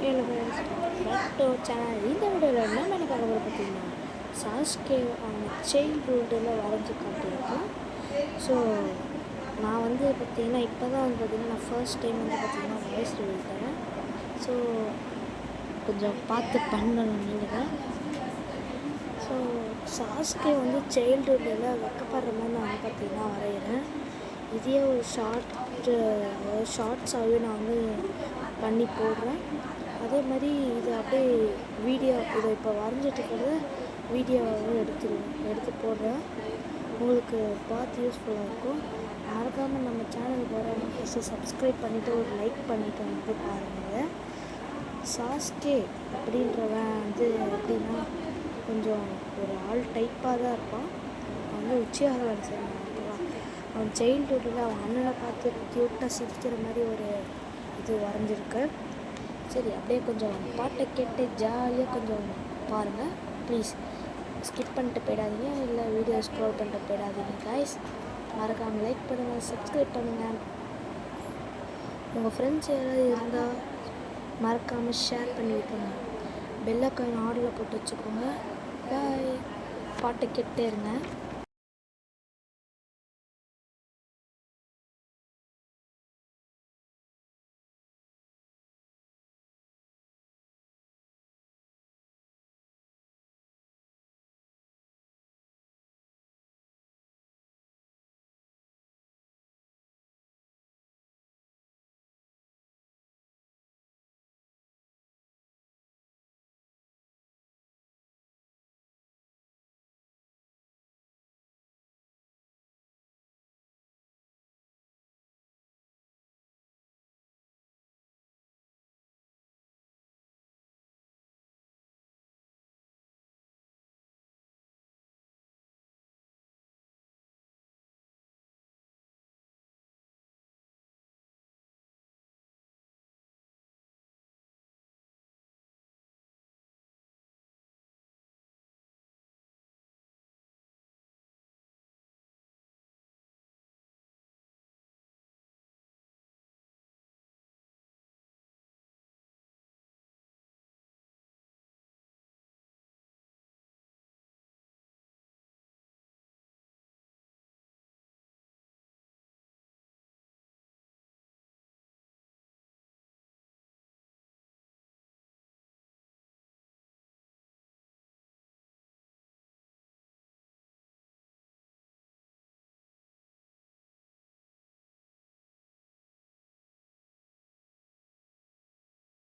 ஏழு பேர் but channel இந்த வீடியோவில் என்ன எனக்கு பார்க்க பார்த்தீங்கன்னா சாஸ்கே அவங்க சைல்ட்ஹுட்டில் வரைஞ்சி காட்டியிருக்கேன். ஸோ நான் வந்து பார்த்தீங்கன்னா இப்போ தான் வந்து பார்த்தீங்கன்னா நான் ஃபர்ஸ்ட் டைம் வந்து பார்த்தீங்கன்னா வாய்ஸ் ரிவீல் தரேன். ஸோ கொஞ்சம் பார்த்து பண்ணணும் நீங்கள் தான். ஸோ சாஸ்கே வந்து சைல்ட்ஹுட்டில் வெக்கப்படுற மாதிரி நான் வந்து பார்த்தீங்கன்னா வரைகிறேன். இதே ஒரு ஷார்ட்ஸாகவே நான் வந்து பண்ணி போடுறேன். அதே மாதிரி இது அப்படியே வீடியோ இதை இப்போ வரைஞ்சிட்டு இருக்கிறத வீடியோவாகவும் எடுத்து போடுறேன். உங்களுக்கு பார்த்து யூஸ்ஃபுல்லாக இருக்கும். மறக்காமல் நம்ம சேனலுக்கு வரவங்க ஃபஸ்ட்டு சப்ஸ்கிரைப் பண்ணிவிட்டு ஒரு லைக் பண்ணிவிட்டு வந்து பாருங்கள். சாஸ்கே அப்படின்றவன் வந்து எப்படின்னா கொஞ்சம் ஒரு ஆள் டைப்பாக தான் இருப்பான். அவன் வந்து உச்சியாகவன் சேர்ந்தான். அவன் சைல்ட்ஹுட்டில் அவன் அண்ணனை பார்த்து க்யூட்டாக சிரிக்கிற மாதிரி ஒரு இது வரைஞ்சிருக்கு. சரி, அப்படியே கொஞ்சம் பாட்டை கேட்டு ஜாலியாக கொஞ்சம் பாருங்கள். ப்ளீஸ் ஸ்கிப் பண்ணிட்டு போயிடாதீங்க, இல்லை வீடியோ ஸ்க்ரோல் பண்ணிட்டு போயிடாதீங்க காய்ஸ். மறக்காமல் லைக் பண்ணுங்கள், சப்ஸ்கிரைப் பண்ணுங்கள். உங்கள் ஃப்ரெண்ட்ஸ் யாராவது இருந்தால் மறக்காமல் ஷேர் பண்ணி விட்டுருங்க. பெல் ஐக்கான் ஆர்டரில் போட்டு வச்சுக்கோங்க. பாய். பாட்டை கேட்டே இருங்க.